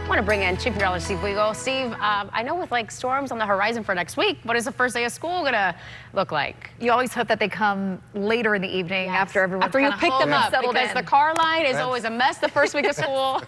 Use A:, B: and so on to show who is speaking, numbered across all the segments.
A: I want to bring in Chief Meteorologist Steve Weagle. Steve, I know with like storms on the horizon for next week, what is the first day of school going to look like?
B: You always hope that they come later in the evening after everyone's
A: After you pick them up, because
B: in.
A: the car line is always a mess the first week of school.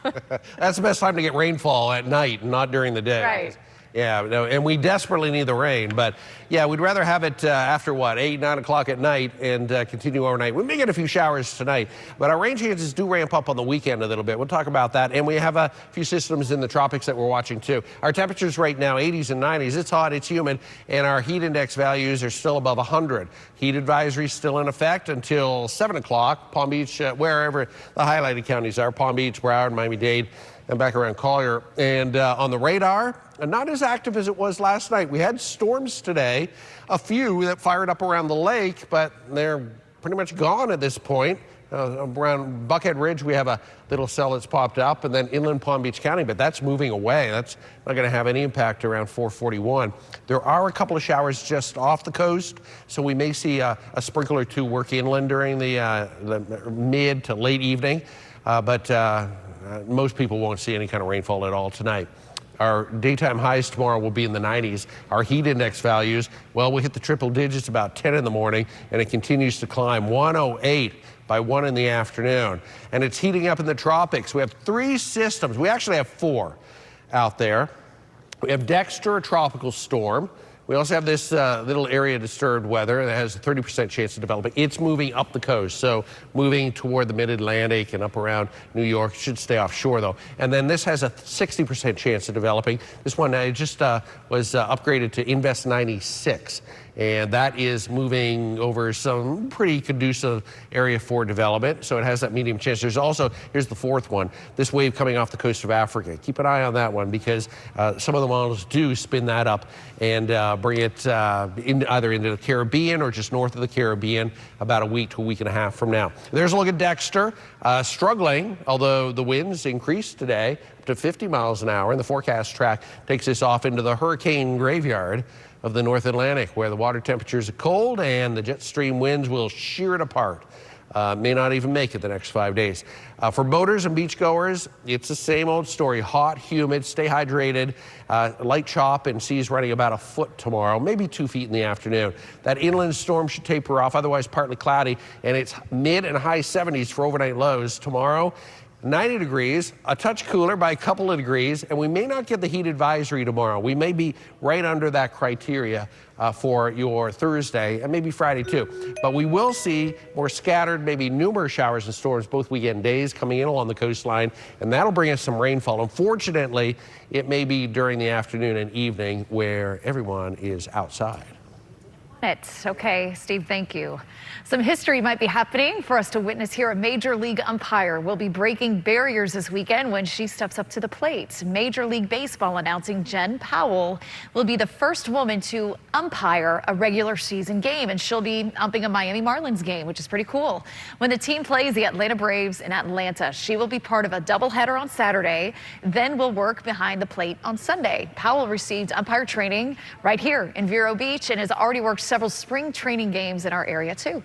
C: That's the best time to get rainfall, at night, not during the day.
A: Right.
C: Yeah, no, and we desperately need the rain, but yeah, we'd rather have it after what, 8, 9 o'clock at night and continue overnight. We may get a few showers tonight, but our rain chances do ramp up on the weekend a little bit. We'll talk about that, and we have a few systems in the tropics that we're watching too. Our temperatures right now, 80s and 90s. It's hot, it's humid, and our heat index values are still above 100. Heat advisory still in effect until 7 o'clock. Palm Beach, wherever the highlighted counties are, Palm Beach, Broward, Miami-Dade, and back around Collier. And on the radar, not as active as it was last night. We had storms today, a few that fired up around the lake, but they're pretty much gone at this point. Around Buckhead Ridge, we have a little cell that's popped up, and then inland Palm Beach County, but that's moving away. That's not going to have any impact around 441. There are a couple of showers just off the coast, so we may see a sprinkle or two work inland during the mid to late evening, but most people won't see any kind of rainfall at all tonight. Our daytime highs tomorrow will be in the 90s. Our heat index values, well, we hit the triple digits about 10 in the morning, and it continues to climb 108 by 1 in the afternoon. And it's heating up in the tropics. We have 3 systems. We actually have 4 out there. We have Dexter, a tropical storm. We also have this little area of disturbed weather that has a 30% chance of developing. It's moving up the coast, so moving toward the mid-Atlantic and up around New York. It should stay offshore, though. And then this has a 60% chance of developing. This one just was upgraded to Invest 96. And that is moving over some pretty conducive area for development, so it has that medium chance. There's also, here's the 4th one, this wave coming off the coast of Africa. Keep an eye on that one, because some of the models do spin that up and bring it either into the Caribbean or just north of the Caribbean about a week to a week and a half from now. There's a look at Dexter, struggling, although the winds increased today up to 50 miles an hour, and the forecast track takes us off into the hurricane graveyard of the North Atlantic, where the water temperatures are cold and the jet stream winds will shear it apart. May not even make it the next 5 days. For boaters and beachgoers, it's the same old story. Hot, humid, stay hydrated, light chop, and seas running about a foot tomorrow, maybe 2 feet in the afternoon. That inland storm should taper off, otherwise partly cloudy, and it's mid and high 70s for overnight lows tomorrow. 90 degrees, a touch cooler by a couple of degrees, and we may not get the heat advisory tomorrow. We may be right under that criteria for your Thursday and maybe Friday too. But we will see more scattered, maybe numerous showers and storms both weekend days coming in along the coastline, and that'll bring us some rainfall. Unfortunately, it may be during the afternoon and evening where everyone is outside.
B: Okay, Steve, thank you. Some history might be happening for us to witness here. A Major League umpire will be breaking barriers this weekend when she steps up to the plate. Major League Baseball announcing Jen Powell will be the first woman to umpire a regular season game, and she'll be umping a Miami Marlins game, which is pretty cool. When the team plays the Atlanta Braves in Atlanta, she will be part of a doubleheader on Saturday, then will work behind the plate on Sunday. Powell received umpire training right here in Vero Beach and has already worked several spring training games in our area too.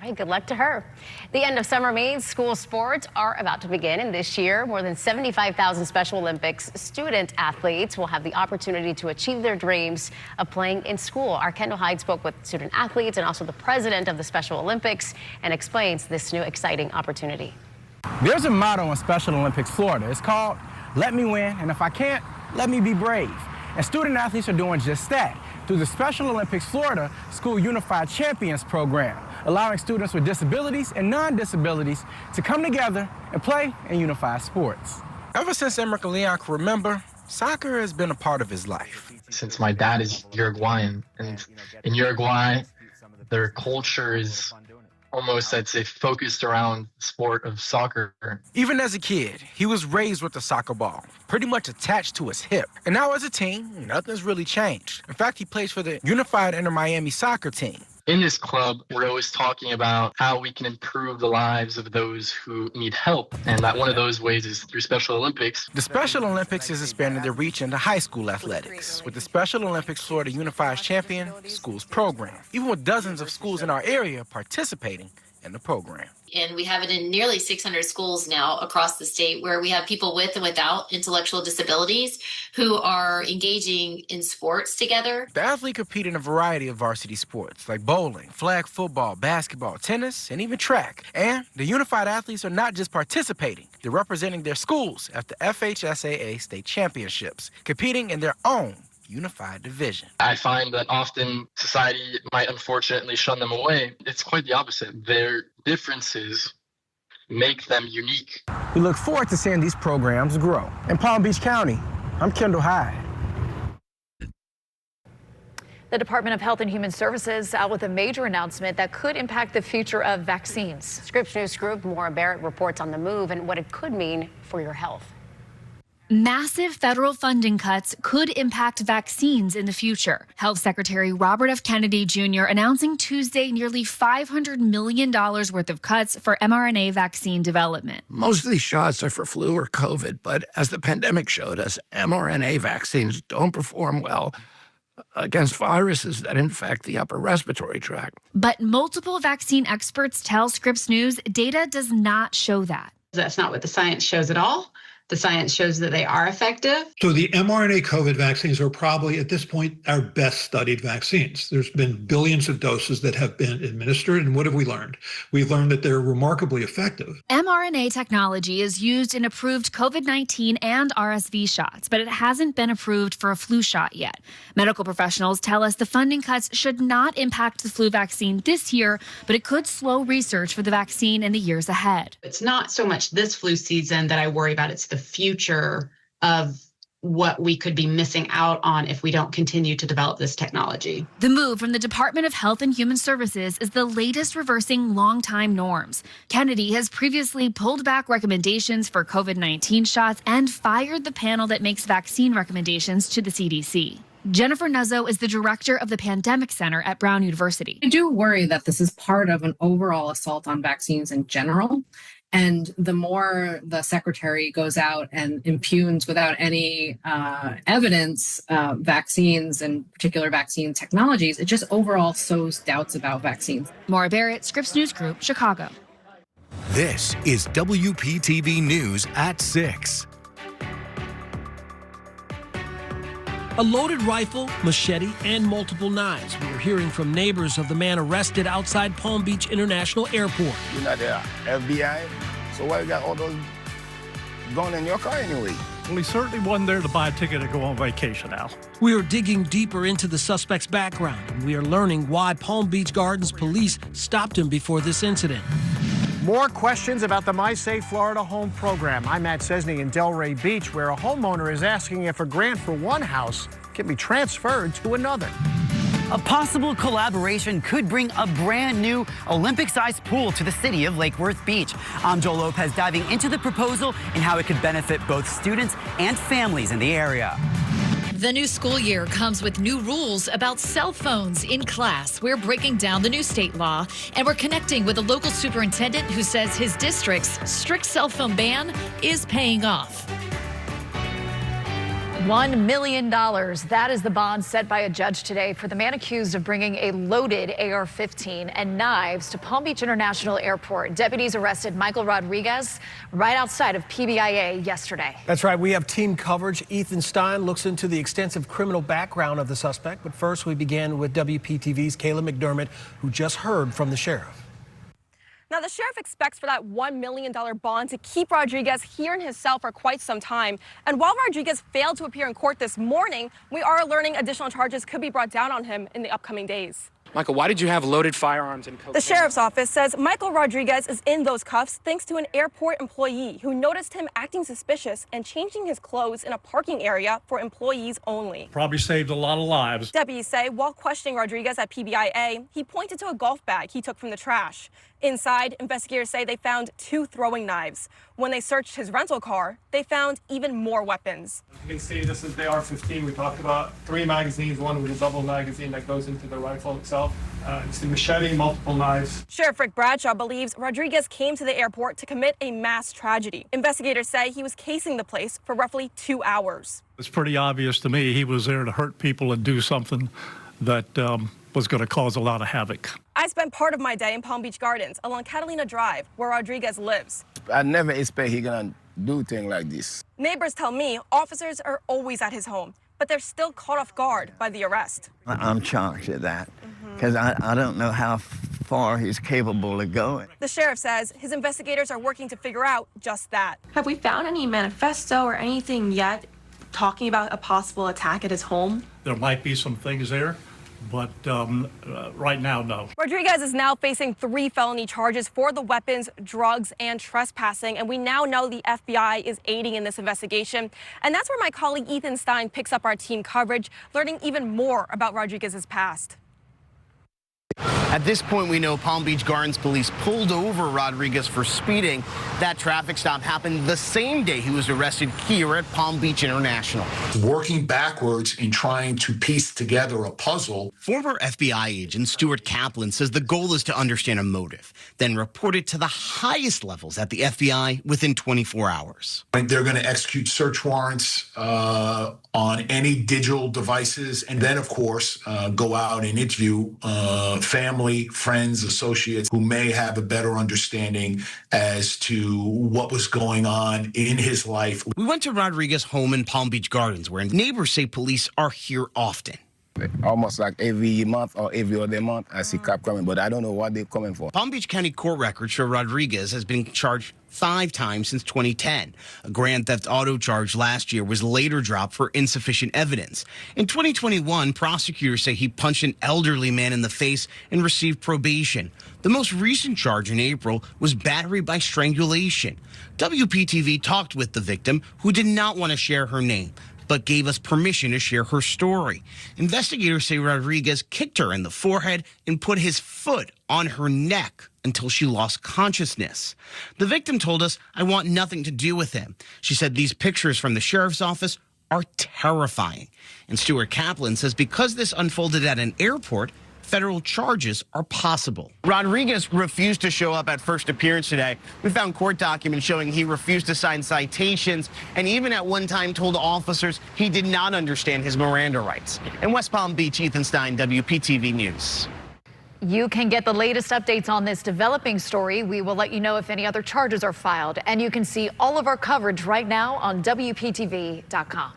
A: All right, good luck to her. The end of summer means school sports are about to begin, and this year more than 75,000 Special Olympics student athletes will have the opportunity to achieve their dreams of playing in school. Our Kendall Hyde spoke with student athletes and also the president of the Special Olympics and explains this new exciting opportunity.
D: There's a motto in Special Olympics Florida. It's called "Let me win, and if I can't, let me be brave." And student athletes are doing just that through the Special Olympics Florida School Unified Champions program, allowing students with disabilities and non-disabilities to come together and play in unified sports. Ever since Emerick Leon can remember, soccer has been a part of his life.
E: Since my dad is Uruguayan, and in Uruguay, their culture is almost, I'd say, focused around the sport of soccer.
D: Even as a kid, he was raised with a soccer ball, pretty much attached to his hip. And now as a teen, nothing's really changed. In fact, he plays for the Unified Inter-Miami soccer team.
E: In this club, we're always talking about how we can improve the lives of those who need help, and that one of those ways is through Special Olympics.
D: The Special Olympics is expanding their reach into high school athletics with the Special Olympics Florida Unified Champion Schools program, even with dozens of schools in our area participating in the program.
F: And we have it in nearly 600 schools now across the state, where we have people with and without intellectual disabilities who are engaging in sports together.
D: The athlete compete in a variety of varsity sports like bowling, flag football, basketball, tennis, and even track. And the unified athletes are not just participating, they're representing their schools at the FHSAA state championships, competing in their own unified division.
E: I find that often society might unfortunately shun them away. It's quite the opposite. Their differences make them unique.
D: We look forward to seeing these programs grow. In Palm Beach County, I'm Kendall Hyde.
B: The Department of Health and Human Services out with a major announcement that could impact the future of vaccines.
A: Scripps News Group Maura Barrett reports on the move and what it could mean for your health.
G: Massive federal funding cuts could impact vaccines in the future. Health Secretary Robert F. Kennedy Jr. announcing Tuesday nearly $500 million worth of cuts for mRNA vaccine development.
H: Most of these shots are for flu or COVID, but as the pandemic showed us, mRNA vaccines don't perform well against viruses that infect the upper respiratory tract.
G: But multiple vaccine experts tell Scripps News data does not show that.
I: That's not what the science shows at all. The science shows that they are effective.
J: So the mRNA COVID vaccines are probably, at this point, our best studied vaccines. There's been billions of doses that have been administered. And what have we learned? We've learned that they're remarkably effective.
G: mRNA technology is used in approved COVID-19 and RSV shots, but it hasn't been approved for a flu shot yet. Medical professionals tell us the funding cuts should not impact the flu vaccine this year, but it could slow research for the vaccine in the years ahead.
I: It's not so much this flu season that I worry about. It's the future of what we could be missing out on if we don't continue to develop this technology.
G: The move from the Department of Health and Human Services is the latest reversing longtime norms. Kennedy has previously pulled back recommendations for COVID-19 shots and fired the panel that makes vaccine recommendations to the CDC. Jennifer Nuzzo is the director of the Pandemic Center at Brown University.
K: I do worry that this is part of an overall assault on vaccines in general. And the more the secretary goes out and impugns without any evidence vaccines and particular vaccine technologies, it just overall sows doubts about vaccines.
G: Maura Barrett, Scripps News Group, Chicago.
L: This is WPTV News at 6.
M: A loaded rifle, machete, and multiple knives. We are hearing from neighbors of the man arrested outside Palm Beach International Airport.
N: You're not the FBI, so why you got all those guns in your car anyway?
O: Well, he certainly wasn't there to buy a ticket to go on vacation, Al.
M: We are digging deeper into the suspect's background, and we are learning why Palm Beach Gardens police stopped him before this incident.
P: More questions about the My Safe Florida Home program. I'm Matt Cesney in Delray Beach, where a homeowner is asking if a grant for one house can be transferred to another.
Q: A possible collaboration could bring a brand new Olympic-sized pool to the city of Lake Worth Beach. I'm Joel Lopez diving into the proposal and how it could benefit both students and families in the area.
B: The new school year comes with new rules about cell phones in class. We're breaking down the new state law, and we're connecting with a local superintendent who says his district's strict cell phone ban is paying off. $1 million. That is the bond set by a judge today for the man accused of bringing a loaded AR-15 and knives to Palm Beach International Airport. Deputies arrested Michael Rodriguez right outside of PBIA yesterday.
P: That's right. We have team coverage. Ethan Stein looks into the extensive criminal background of the suspect. But first, we begin with WPTV's Kayla McDermott, who just heard from the sheriff.
R: Now, the sheriff expects for that $1 million bond to keep Rodriguez here in his cell for quite some time. And while Rodriguez failed to appear in court this morning, we are learning additional charges could be brought down on him in the upcoming days.
S: Michael, why did you have loaded firearms and cocaine?
R: The sheriff's office says Michael Rodriguez is in those cuffs thanks to an airport employee who noticed him acting suspicious and changing his clothes in a parking area for employees only.
O: Probably saved a lot of lives.
R: Deputies say while questioning Rodriguez at PBIA, he pointed to a golf bag he took from the trash. Inside, investigators say they found 2 throwing knives. When they searched his rental car, they found even more weapons.
T: You can see this is the AR-15 we talked about. 3 magazines, one with a double magazine that goes into the rifle itself. It's the machete, multiple knives.
R: Sheriff Rick Bradshaw believes Rodriguez came to the airport to commit a mass tragedy. Investigators say he was casing the place for roughly 2 hours.
O: It's pretty obvious to me he was there to hurt people and do something that was going to cause a lot of havoc.
R: I spent part of my day in Palm Beach Gardens along Catalina Drive, where Rodriguez lives.
N: I never expect he gonna do things like this.
R: Neighbors tell me officers are always at his home, but they're still caught off guard by the arrest.
U: I'm shocked at that because I don't know how far he's capable of going.
R: The sheriff says his investigators are working to figure out just that.
V: Have we found any manifesto or anything yet talking about a possible attack at his home?
O: There might be some things there, but right now, no.
R: Rodriguez is now facing 3 felony charges for the weapons, drugs, and trespassing. And we now know the FBI is aiding in this investigation. And that's where my colleague Ethan Stein picks up our team coverage, learning even more about Rodriguez's past.
W: At this point, we know Palm Beach Gardens police pulled over Rodriguez for speeding. That traffic stop happened the same day he was arrested here at Palm Beach International.
X: Working backwards in trying to piece together a puzzle.
W: Former FBI agent Stuart Kaplan says the goal is to understand a motive, then report it to the highest levels at the FBI within 24 hours.
X: They're going to execute search warrants on any digital devices, and then, of course, go out and interview family, friends, associates who may have a better understanding as to what was going on in his life.
W: We went to Rodriguez's home in Palm Beach Gardens, where neighbors say police are here often.
N: Almost like every month or every other month, I see cops coming, but I don't know what they're coming for.
W: Palm Beach County court records show Rodriguez has been charged 5 times since 2010. A grand theft auto charge last year was later dropped for insufficient evidence. In 2021, prosecutors say he punched an elderly man in the face and received probation. The most recent charge in April was battery by strangulation. WPTV talked with the victim, who did not want to share her name, but gave us permission to share her story. Investigators say Rodriguez kicked her in the forehead and put his foot on her neck until she lost consciousness. The victim told us, "I want nothing to do with him." She said these pictures from the sheriff's office are terrifying. And Stuart Kaplan says because this unfolded at an airport, federal charges are possible. Rodriguez refused to show up at first appearance today. We found court documents showing he refused to sign citations and even at one time told officers he did not understand his Miranda rights. In West Palm Beach, Ethan Stein, WPTV News.
B: You can get the latest updates on this developing story. We will let you know if any other charges are filed. And you can see all of our coverage right now on WPTV.com.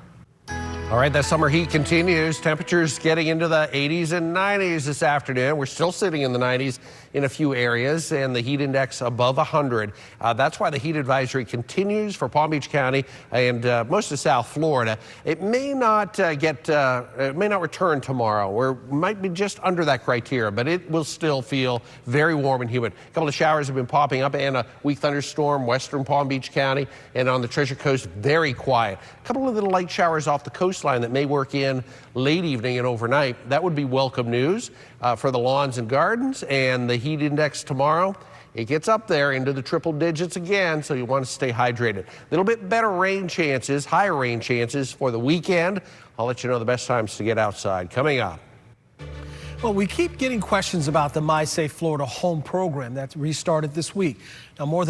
C: All right, that summer heat continues. Temperatures getting into the 80s and 90s this afternoon. We're still sitting in the 90s in a few areas, and the heat index above 100. That's why the heat advisory continues for Palm Beach County and most of South Florida. It may not return tomorrow. We might be just under that criteria, but it will still feel very warm and humid. A couple of showers have been popping up, and a weak thunderstorm, western Palm Beach County, and on the Treasure Coast, very quiet. A couple of little light showers off the coastline that may work in late evening and overnight. That would be welcome news for the lawns and gardens. And the heat index tomorrow, it gets up there into the triple digits again, so you want to stay hydrated. A little bit better rain chances, higher rain chances for the weekend. I'll let you know the best times to get outside coming up.
M: Well, we keep getting questions about the My Safe Florida Home program that restarted this week. Now, more than